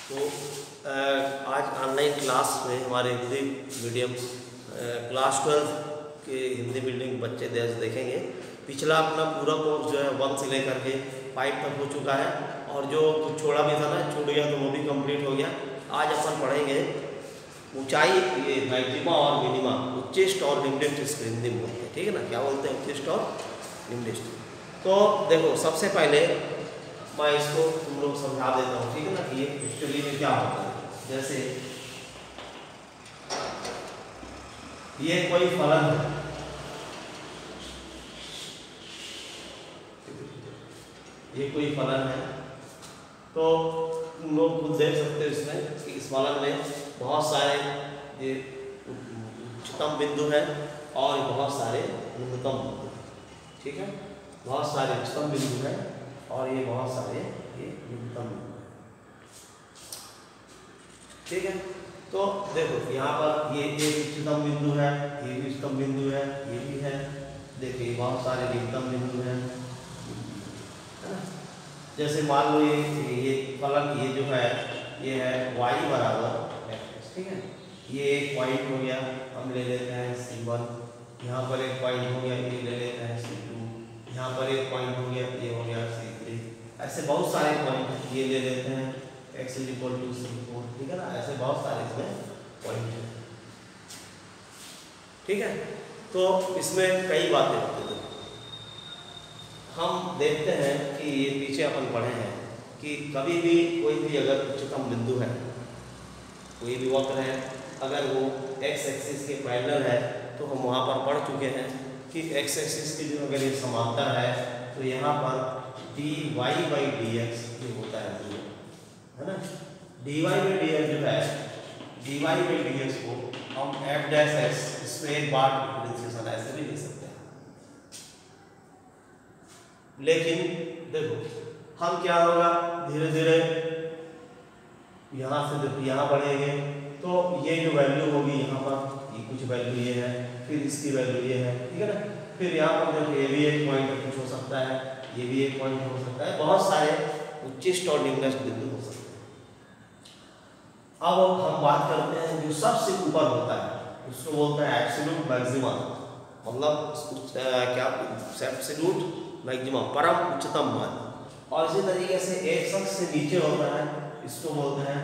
तो आज online class में हमारे हिंदी मीडियम क्लास 12 के हिंदी मीडियम बच्चे देखेंगे। पिछला अपना पूरा कोर्स जो है 1 से लेकर के 5 तक हो चुका है और जो कुछ छोड़ा भी था ना, छूट गया तो वो भी कंप्लीट हो गया। आज अपन पढ़ेंगे ऊंचाई, ये मैक्सिमा और मिनिमा, उच्चिष्ट और निम्निष्ट इसको हिंदी में बोलते हैं, ठीक है ना। क्या बोलते हैं? उच्चिष्ट और निम्निष्ट। तो देखो, सबसे पहले मैं इसको तुम लोग समझा देता हूँ, ठीक है ना, कि ये एक्चुअली में क्या होता है। जैसे ये कोई फलन है, ये कोई फलन है, तो तुम लोग खुद देख सकते हो इसमें कि इस फलन में बहुत सारे ये उच्चतम बिंदु है और बहुत सारे न्यूनतम बिंदु, ठीक है। बहुत सारे उच्चतम बिंदु है और ये बहुत सारे ये न्यूनतम बिंदु, ठीक है। तो देखो यहाँ पर ये उच्चतम बिंदु है, ये भी उच्चतम बिंदु है, ये भी है। देखिए बहुत सारे न्यूनतम बिंदु हैं, है ना। जैसे मान लो ये फलन, ये जो है ये है y बराबर x, ठीक है। ये एक पॉइंट हो गया, हम ले लेते हैं C1। यहाँ पर एक पॉइंट हो गया, ये ले लेते हैं C2। यहाँ पर एक पॉइंट हो गया, ये हो गया C3। ऐसे बहुत सारे पॉइंट ये ले लेते हैं x = C4, ठीक है ना। ऐसे बहुत सारे इसमें पॉइंट हैं, ठीक है। तो इसमें कई बातें होती हैं। हम देखते हैं कि ये पीछे अपन पढ़े हैं कि कभी भी कोई भी अगर उच्चतम बिंदु है, कोई भी वक्र है, अगर वो x एक्सिस के पैरेलल है, तो हम वहाँ पर पढ़ चुके हैं कि x एक्सिस की जो अगर ये समांतर है तो यहाँ पर dy/dx जो होता है वो, है ना। dy/dx जो है, dy/dx को हम f'(x), इसमें एक बार डिफरेंशिएशन ऐसे भी लिख सकते हैं। लेकिन देखो हम क्या होगा, धीरे धीरे यहाँ से जब यहाँ बढ़ेंगे तो ये जो वैल्यू होगी यहाँ पर, ये कुछ वैल्यू ये है, फिर इसकी वैल्यू ये है, ठीक है ना। फिर यहाँ पर देखो ये भी एक पॉइंट कुछ हो सकता है, ये भी एक पॉइंट हो सकता है, बहुत सारे उच्चिष्ट और निम्निष्ट बिंदु हो सकते हैं। अब हम बात करते हैं जो सबसे ऊपर होता है, उसको बोलते हैं एब्सोल्यूट मैक्सिमा, मतलब क्या, एब्सोल्यूट मैक्सिमा, परम उच्चतम मान। और इसी तरीके से एक शख्स से नीचे होता है, इसको बोलते हैं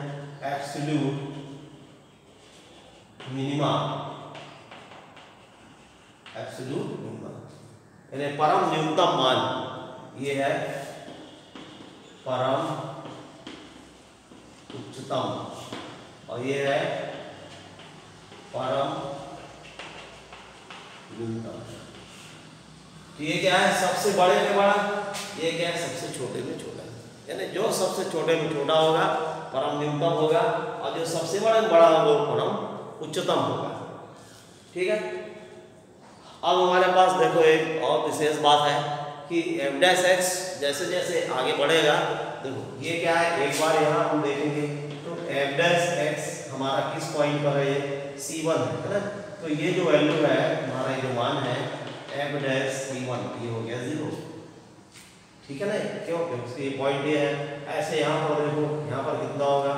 एब्सोल्यूट मिनिमा, एब्सोल्यूट मिनिमा यानी परम न्यूनतम मान। ये है परम उच्चतम और ये है परम न्यूनतम। तो ये क्या है, सबसे बड़े में बड़ा, ये क्या है, सबसे छोटे में छोटा। यानी जो सबसे छोटे में छोटा होगा परम न्यूनतम होगा और जो सबसे बड़े में बड़ा होगा वो परम उच्चतम होगा, ठीक है। अब हमारे पास देखो एक और विशेष बात है कि f'(x) जैसे जैसे आगे बढ़ेगा, देखो ये क्या है, एक बार यहाँ हम देखेंगे तो f'(x) हमारा किस पॉइंट पर है, C1 है ना। तो ये जो वैल्यू है हमारा, ये जो मान है f'(C1), ये हो गया 0, ठीक है ना। क्यों? क्योंकि ये पॉइंट ये है। ऐसे यहाँ पर देखो, यहाँ पर कितना होगा,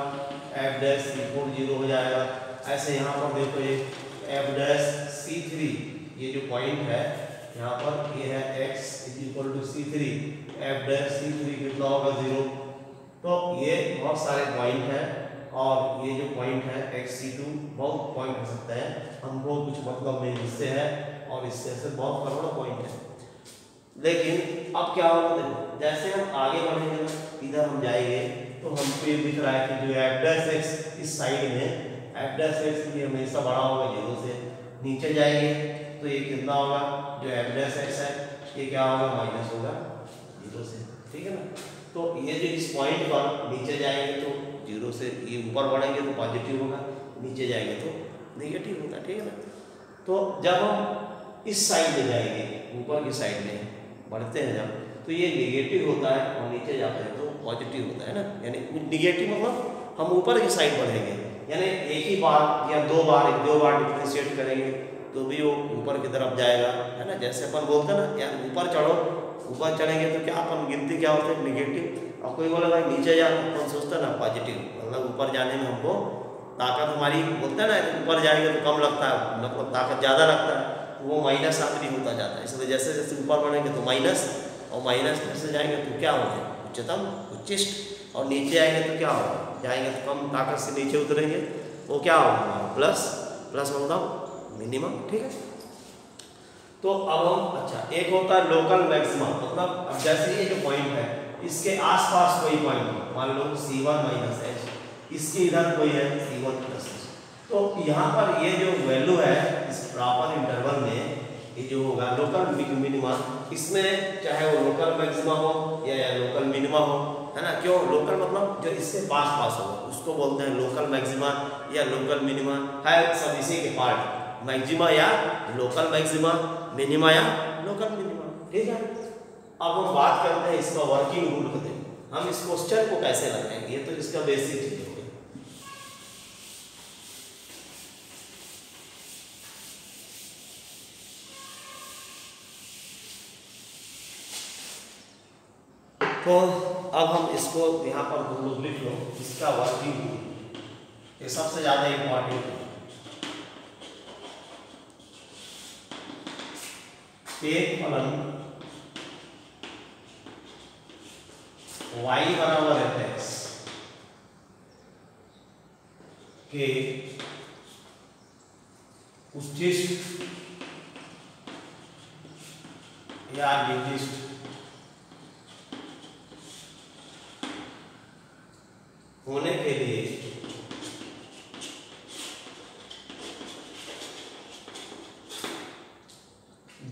f'(C4) 0 हो जाएगा। ऐसे यहाँ पर देखो ये f'(C3), ये जो पॉइंट है यहाँ पर, ये है x = C3, f'(C3) कितना होगा, 0। तो ये बहुत सारे पॉइंट हैं और ये जो पॉइंट है x(C2), बहुत पॉइंट हो सकते हैं, हमको कुछ मतलब नहीं इससे है और इससे से बहुत करोड़ों पॉइंट है। लेकिन अब क्या होगा, देखो जैसे हम आगे बढ़ेंगे, इधर हम जाएंगे तो हमको ये दिख रहा है कि जो f'(x) इस साइड में, f'(x) ये हमेशा बड़ा होगा 0 से। नीचे जाएंगे तो ये कितना होगा, जो f'(x) है ये क्या होगा, माइनस होगा 0 से, ठीक है ना। तो ये जो इस पॉइंट पर नीचे जाएंगे तो 0 से, ये ऊपर बढ़ेंगे तो पॉजिटिव होगा, नीचे जाएंगे तो नेगेटिव होगा, ठीक है ना। तो जब हम इस साइड में जाएंगे, ऊपर की साइड में बढ़ते हैं जब, तो ये नेगेटिव होता है और नीचे जाते हैं तो पॉजिटिव होता है ना। यानी नेगेटिव मतलब हम ऊपर की साइड बढ़ेंगे, यानी एक ही बार या दो बार डिफरेंशिएट करेंगे तो भी वो ऊपर की तरफ जाएगा, है ना। जैसे अपन बोलते हैं ना, यार ऊपर चढ़ो, ऊपर चढ़ेंगे तो क्या अपन गिनती क्या होता है, नेगेटिव। और कोई बोले भाई नीचे जा, अपन सोचता ना पॉजिटिव, मतलब ऊपर जाने में हमको ताकत हमारी, बोलते हैं ना ऊपर जाएंगे तो कम लगता है, मतलब ताकत ज़्यादा लगता है, तो वो माइनस आखिरी होता जाता है। इसलिए जैसे जैसे ऊपर बढ़ेंगे तो माइनस, और माइनस में से जाएंगे तो क्या होंगे, उच्चतम उच्चिष्ट, और नीचे आएंगे तो क्या होगा, जाएंगे तो कम ताकत से नीचे उतरेंगे, वो क्या होगा प्लस, प्लस मतलब मिनिमम। ठीक है, तो अब हम, अच्छा एक होता है लोकल मैक्सिमम, मतलब अब जैसे ये जो पॉइंट है इसके आसपास कोई पॉइंट हो, मान लो C1 माइनस एच, इसके इधर कोई है C1 प्लस एच, तो यहाँ पर ये जो वैल्यू है इस प्रॉपर इंटरवल में ये जो होगा लोकल मिनिमा, इसमें चाहे वो लोकल मैक्सिमा हो या लोकल मिनिमा हो, है ना, क्यों लोकल मतलब जो इससे पास पास होगा उसको बोलते हैं लोकल मैक्सिमा या लोकल मिनिमा, है सब इसी के पार्ट, मैक्सिमा या लोकल मैक्सिमा, मिनिमा या लोकल मिनिमा। ठीक है, अब हम बात करते हैं इसका वर्किंग रूल को, हम इस क्वेश्चन को कैसे लगाएंगे, ये तो इसका बेसिक चीज हो गया। तो अब हम इसको यहाँ पर हम लोग लिख लो, इसका वर्किंग रूल, ये सबसे ज्यादा इंपॉर्टेंट है। एक फलन y बराबर है x के उच्चिष्ट या निर्दिष्ट होने के लिए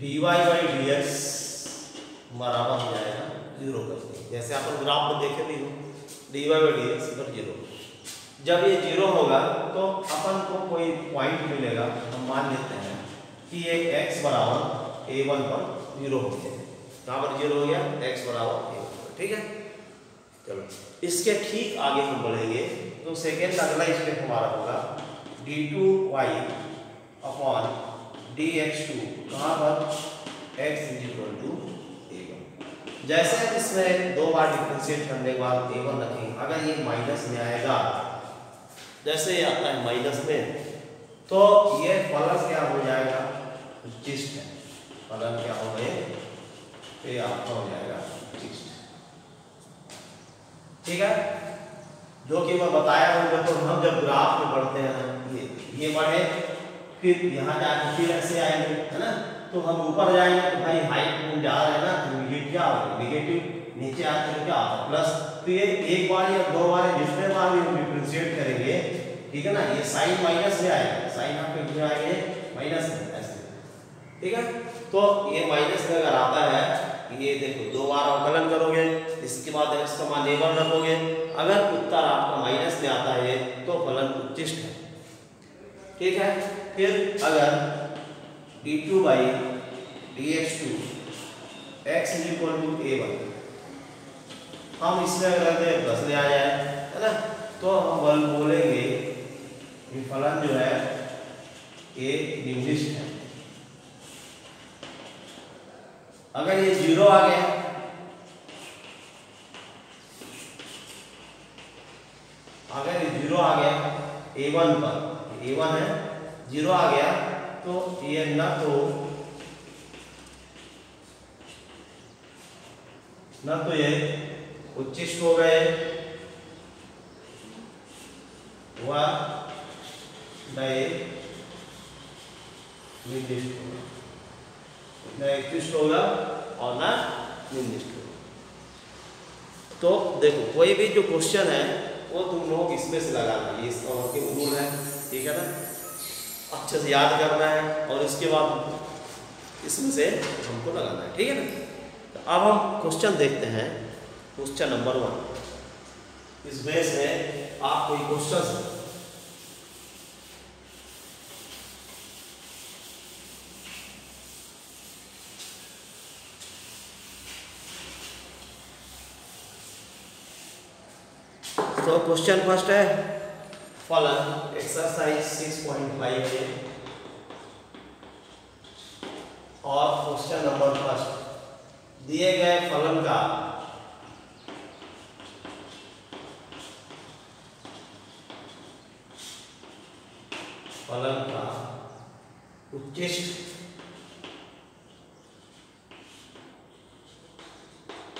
dy बाई dx बराबर हो जाएगा 0 करके, जैसे आप ग्राफ में देखे भी हो dy बाई dx पर 0। जब ये 0 होगा तो अपन को कोई पॉइंट मिलेगा, हम मान लेते हैं कि ये x बराबर a1 पर 0 हो गया, कहाँ पर 0 हो गया, x बराबर a1 पर। ठीक है, चलो इसके ठीक आगे हम बढ़ेंगे तो सेकेंड अगला स्टेप हमारा होगा d2y अपॉन dx2, कहाँ पर x इक्वल टू a1। जैसे इसमें दो बार डिफरेंशिएट करने के बाद a1 रखेंगे, अगर ये माइनस में आएगा, जैसे ये आता है माइनस में, तो ये फलन क्या हो जाएगा, उच्चिष्ट है, फलन क्या हो गए, ये आपका हो जाएगा उच्चिष्ट। ठीक है, जो कि मैं बताया हूँ, तो हम जब ग्राफ में बढ़ते हैं ये बढ़े, फिर यहाँ जाके फिर ऐसे आएंगे, है ना, तो हम ऊपर जाएंगे तो भाई हाइट में जा रहे हैं ना, तो ये क्या होगा नेगेटिव, नीचे आते हैं क्या होगा प्लस। तो ये एक बार या दो बार जितने बार भी हम डिफरेंशिएट करेंगे, ठीक है ना, ये साइन माइनस में आएगा, साइन आपके कितने आएंगे माइनस में ऐसे। ठीक है, तो ये माइनस में अगर आता है, ये देखो दो बार अवकलन करोगे, इसके बाद x का मान a1 रखोगे, अगर उत्तर आपका माइनस में आता है तो फलन उच्चिष्ट है। ठीक है, फिर अगर d2 by dx2 x equal to a1, हम इसमें अगर प्लस ले आ जाए, है ना, तो हम बोलेंगे कि फलन जो है ये निर्दिष्ट है। अगर ये 0 आ गया, अगर ये 0 आ गया a1 पर, a1 है, 0 आ गया तो ये न तो ये उच्चिष्ट हो गए व नए निर्दिष्ट होगा, न निर्दिष्ट होगा और न निर्दिष्ट होगा। तो देखो कोई भी जो क्वेश्चन है वो तुम लोग इसमें से लगाना, ये इसका वर्किंग रूल है। ठीक है ना, अच्छे से याद करना है और इसके बाद इसमें से हमको लगाना है। ठीक है ना, तो अब हम क्वेश्चन देखते हैं, क्वेश्चन नंबर 1। इस बेस में आप कोई क्वेश्चन तो क्वेश्चन फर्स्ट है, फलन एक्सरसाइज 6.5 है और क्वेश्चन नंबर फर्स्ट, दिए गए फलन का फलन का उच्चिष्ट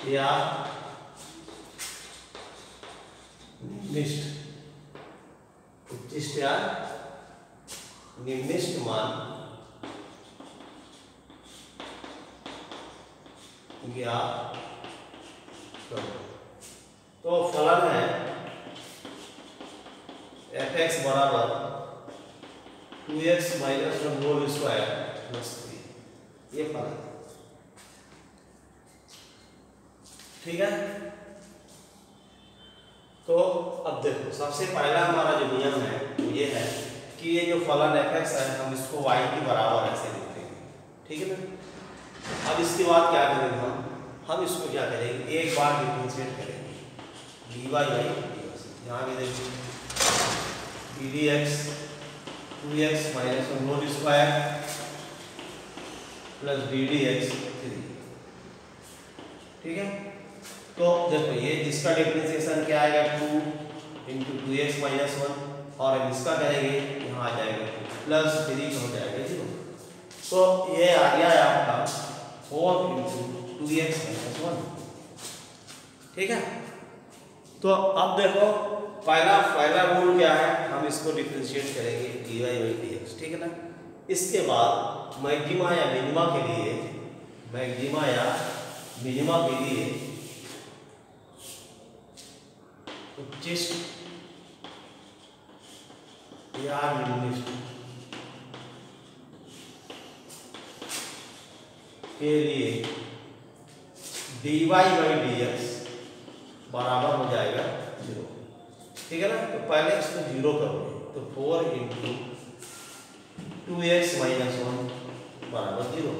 या निम्निष्ट, उच्चिष्ट या निम्निष्ट मान ज्ञात करो। तो फलन है f(x) बराबर 2x - 1 होल स्क्वायर प्लस 3, ये फलन, ठीक है। तो अब देखो सबसे पहला हमारा जो नियम है वो ये है कि ये जो फलन f(x) है हम इसको y के बराबर ऐसे लिखते हैं, ठीक है ना। अब इसके बाद क्या करेंगे हम इसको क्या करेंगे, एक बार डिफरेंशिएट करेंगे dy बाई dx। यहाँ भी देखिए ddx 2x - 1 whole square plus ddx 3, ठीक है। तो देखो ये इसका डिफरेंशिएशन क्या आएगा 2 × 2x - 1 और अब इसका करेंगे यहाँ आ जाएगा प्लस 3 हो जाएगा 0। तो ये आ गया है आपका 4 × 2x - 1, ठीक है। तो अब देखो पहला रूल क्या है, हम इसको डिफरेंशिएट करेंगे dy बाई dx, ठीक है ना। इसके बाद मैक्सिमा या मिनिमा के लिए उच्चिष्ट या निम्निष्ट के लिए dy बाई dx बराबर हो जाएगा 0, ठीक है ना। तो पहले इसको 0 करोगे तो 4 × 2x - 1 बराबर 0।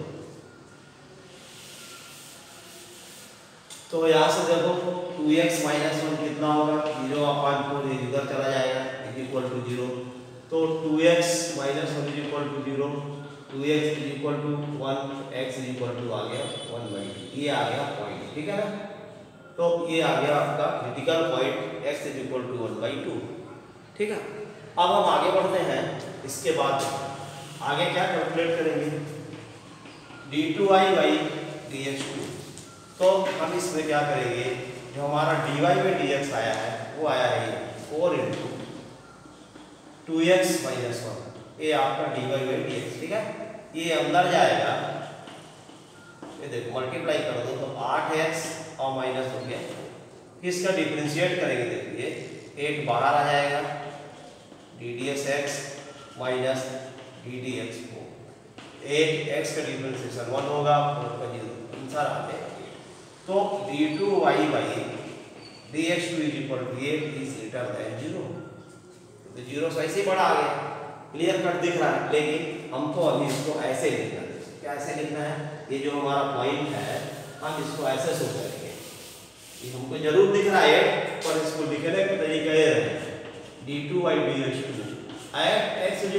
तो यहाँ से देखो 2x - 1 कितना होगा 0/4, इधर चला जाएगा =0। तो 2x - 1 =0, 2x = 1, x आ गया 1/2, ये आ गया पॉइंट, ठीक है ना। तो ये आ गया आपका क्रिटिकल पॉइंट x = 1/2, ठीक है। अब हम आगे बढ़ते हैं, इसके बाद आगे क्या कैलकुलेट करेंगे d2y बाई dx2। तो हम इसमें क्या करेंगे, जो हमारा dy बाई dx आया है वो आया है 4 × 2x - 1, ये आपका dy बाई dx, ठीक है। ये अंदर जाएगा, ये देखो मल्टीप्लाई कर दो तो 8x और माइनस हो गया, इसका डिफरेंशिएट करेंगे, देखिए 8 बाहर आ जाएगा ddx माइनस ddx4, 8x का डिफरेंशिएशन 1 होगा, 4 का 0, आंसर आ गया। तो d2y by dx2 = 8 is greater than 0, तो 0 से ऐसे बड़ा आ गया, क्लियर कट दिख रहा है। लेकिन हम तो अभी इसको ऐसे लिखना है, क्या ऐसे लिखना है, ये जो हमारा पॉइंट है हम इसको ऐसे शो करेंगे, ये हमको जरूर दिख रहा है पर इसको लिखने का तरीका ये है d2y dx2 x = 1/2 =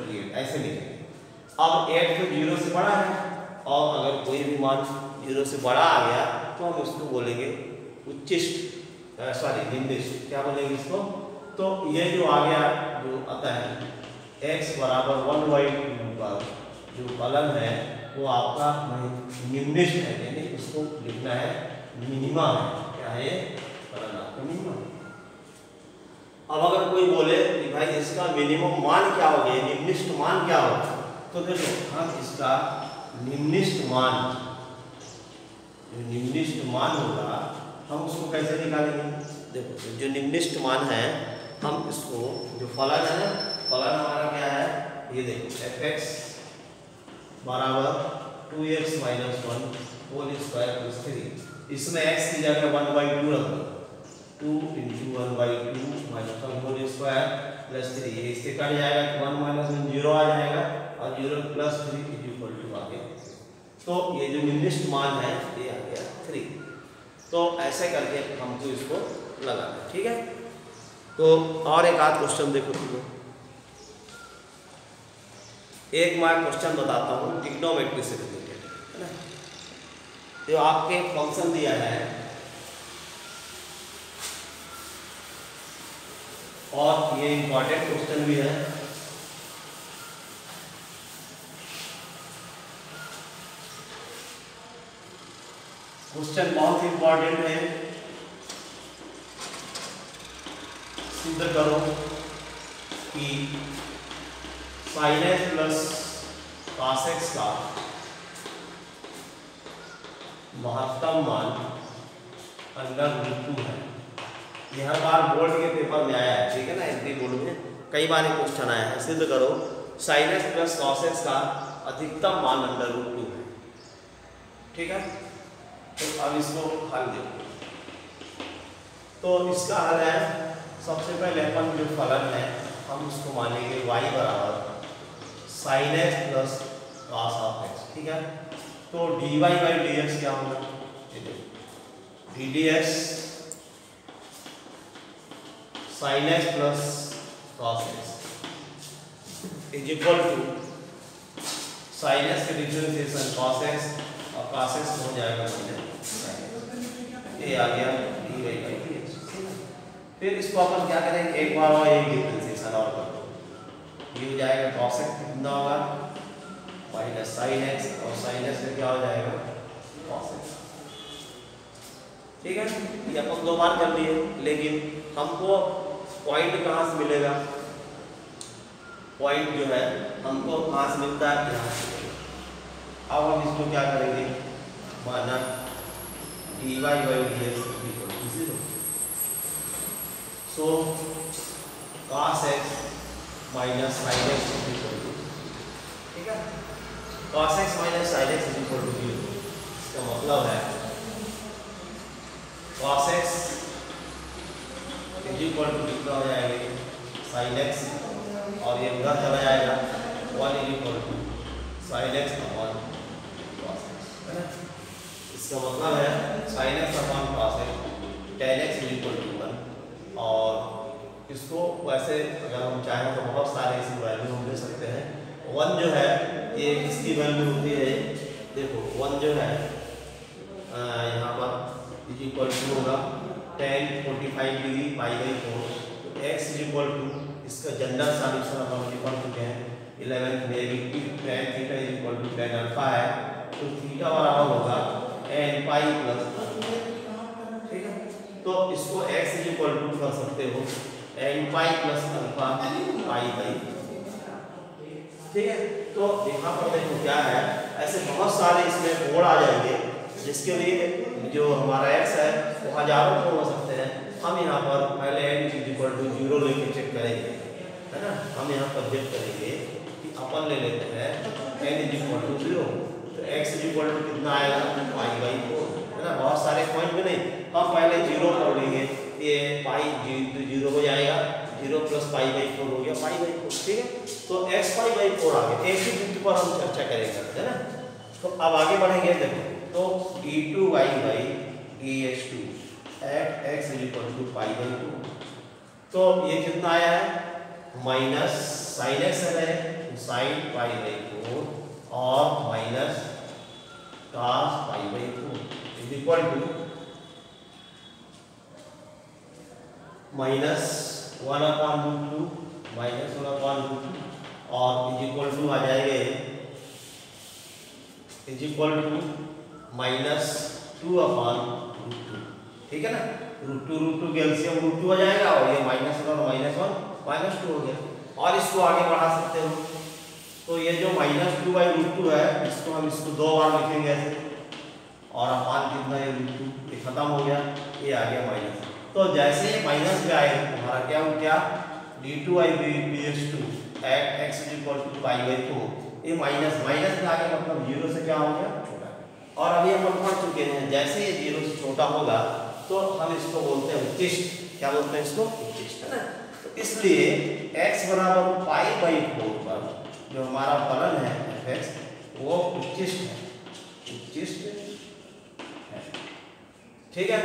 8, ऐसे लिखेंगे। अब 8 तो 0 से बड़ा है और अगर कोई भी मान 0 से बड़ा आ गया तो हम उसको बोलेंगे उच्चिष्ट, निम्निष्ट, क्या बोलेंगे इसको। तो ये जो आ गया जो आता है x बराबर 1/2 का जो फलन है वो आपका निम्निष्ट है, यानी उसको लिखना है मिनिमा है, क्या है फलन आपका मिनिमा। अब अगर कोई बोले कि भाई इसका मिनिमम मान क्या होगा, निम्निष्ट मान क्या होगा, तो देखो हम इसका निम्निष्ट मान होगा हम उसको कैसे निकालेंगे। देखो जो निम्निष्ट मान है हम इसको, जो फलन है ना, फलन हमारा क्या है, ये देखो f(x) बराबर 2x - 1 होल स्क्वायर प्लस 3, इसमें x की जगह 1/2 रख दो, 2 × 1/2 - 1 होल स्क्वायर प्लस 3, इससे कट जाएगा 1 - 1 0 आ जाएगा और 0 + 3 = आ गया। तो ये जो निम्निष्ट मान है ये आ गया 3। तो ऐसे करके हमको इसको लगाना है, ठीक है। तो और एक आध क्वेश्चन देखो, एक मैं क्वेश्चन बताता हूँ ट्रिग्नोमेट्री से रिलेटेड, है ना। जो आपके फंक्शन दिया है और ये इंपॉर्टेंट क्वेश्चन भी है। क्वेश्चन बहुत इंपॉर्टेंट है। सिद्ध करो कि sin x plus cos x का महत्तम मान √2 है। ये हर बार बोर्ड के पेपर में आया है, ठीक है ना, एमपी बोर्ड में कई बार ये क्वेश्चन आया है। सिद्ध करो sin x plus cos x का अधिकतम मान √2 है, ठीक है। तो अब इसको हल देखो। तो इसका हल है, सबसे पहले अपन जो फलन है हम उसको मानेंगे y बराबर sin x plus cos of x, ठीक है। तो dy बाई dx क्या होगा, ddx sin x plus cos x is equal to sin x के डिफरेंशिएशन cos x और cos x हो जाएगा ये आ गया dy बाई dx। फिर इसको अपन क्या करेंगे, एक बार और एक डिफरेंशिएशन और कर दो, ये हो जाएगा cos x कितना होगा माइनस sin x और sin x से क्या हो जाएगा cos x, ठीक है। ये अपन दो बार कर लिए, लेकिन हमको पॉइंट कहाँ से मिलेगा, पॉइंट जो है हमको कहाँ से मिलता है, यहाँ से। अब हम इसको क्या करेंगे, माना dy by dx equal to 0। So cos x minus sin x equal to, ठीक है, cos x minus sin x equal to 0। इसका मतलब है cos x is equal to कितना हो जाएगा sin x, और ये उधर चला जाएगा 1 is equal to sin x upon cos x, है ना। इसका मतलब है sin x upon cos x tan x is equal to 1। और इसको वैसे अगर हम चाहें तो बहुत सारे इसी वैल्यू हम ले सकते हैं। 1 जो है ये किसकी वैल्यू होती है, देखो 1 जो है यहाँ पर इज इक्वल टू होगा tan 45 डिग्री π/4। तो x इज इक्वल टू, इसका जनरल सॉल्यूशन हम निकाल चुके हैं 11 में भी tan theta is equal to tan alpha है, तो थीटा बराबर होगा n पाई प्लस, ठीक है। तो इसको x इज इक्वल टू कर सकते हो n पाई प्लस अल्फा π/, ठीक है। तो यहाँ पर देखो क्या है, ऐसे बहुत सारे इसमें कोड आ जाएंगे जिसके लिए जो हमारा x है वो हजारों को हो सकते हैं। हम यहाँ पर पहले n इज इक्वल टू 0 लेके चेक करेंगे, है ना। हम यहाँ पर चेक करेंगे कि अपन ले लेते हैं n इज इक्वल टू 0, तो x इज इक्वल टू कितना आएगा π/4, है ना। बहुत सारे पॉइंट में नहीं, हम पहले 0 कर लेंगे, ये पाई 0 हो जाएगा, 0 प्लस π/4 हो गया π/4, ठीक है। तो x π/4 आ गया, एक ही बिंदु पर हम चर्चा करेंगे, है ना। तो अब आगे बढ़ेंगे, देखो तो d2y by dx2 at x is equal to π/2, तो ये कितना आया है माइनस sin x है sin π/4 और minus cos π/4 is equal to minus 1/√2 minus 1/√2 और इज इक्वल टू आ जाएंगे इज इक्वल टू माइनस 2/√2, ठीक है ना। √2 के एलसीएम √2 आ जाएगा और ये -1 और -1 -2 हो गया। और इसको आगे बढ़ा सकते हो, तो ये जो -2/√2 है इसको हम इसको दो बार लिखेंगे ऐसे, और अपान कितना है √2, ये खत्म हो गया, ये आ गया माइनस। तो जैसे ये माइनस में आएगा हमारा क्या हो गया d2y dx2 at x is equal to π/4, ये माइनस माइनस में आ गया, मतलब 0 से क्या हो गया छोटा। और अभी हम पढ़ चुके हैं जैसे ये 0 से छोटा होगा तो हम इसको बोलते हैं उच्चिष्ट, क्या बोलते हैं इसको उच्चिष्ट, है ना। तो इसलिए x बराबर π/4 पर जो हमारा फलन है fx वो उच्चिष्ट है, उच्चिष्ट है, ठीक है।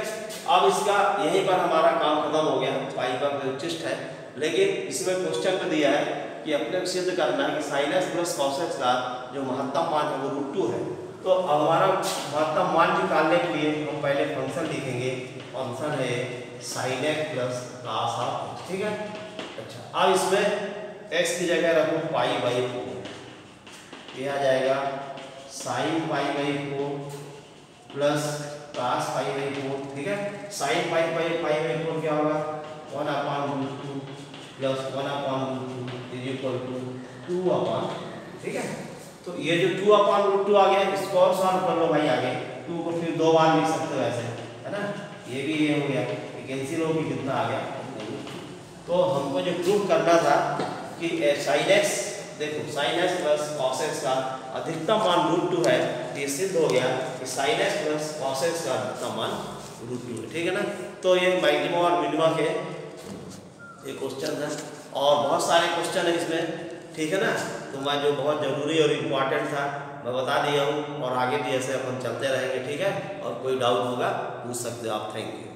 अब इसका यहीं पर हमारा काम खत्म हो गया, पाई पर उच्चिष्ट है। लेकिन इसमें क्वेश्चन में दिया है कि अपने को सिद्ध करना है कि sin x plus cos x का जो महत्तम मान है वो √2 है। तो हमारा महत्तम मान निकालने के लिए हम पहले फंक्शन लिखेंगे, फंक्शन है sin x प्लस cos, ठीक है। अच्छा, अब इसमें x की जगह रखो पाई बाई 4, ये आ जाएगा sine pi by 4 plus cos pi by 4, ठीक है। साइन पाई बाई 4 क्या होगा 1/√2 प्लस 1/√2 इज इक्वल टू 2/, ठीक है। तो ये जो 2/√2 आ गया, इसको और सॉल्व कर लो भाई आगे, 2 को फिर 2 बार लिख सकते हो ऐसे, है ना। ये भी ये हो गया, कैंसिल हो गया, कितना आ गया। तो हमको जो प्रूव करना था कि sin x, देखो sin x plus cos x का अधिकतम मान √2 है, ये सिद्ध हो गया कि sin x plus cos x का अधिकतम मान √2 है, ठीक है ना। तो ये मैक्सिमम और मिनिमम के ये क्वेश्चन है, और बहुत सारे क्वेश्चन है इसमें, ठीक है ना। तो मैं जो बहुत ज़रूरी और इम्पोर्टेंट था मैं बता दिया हूँ, और आगे भी ऐसे अपन चलते रहेंगे, ठीक है। और कोई डाउट होगा पूछ सकते हो आप। Thank you.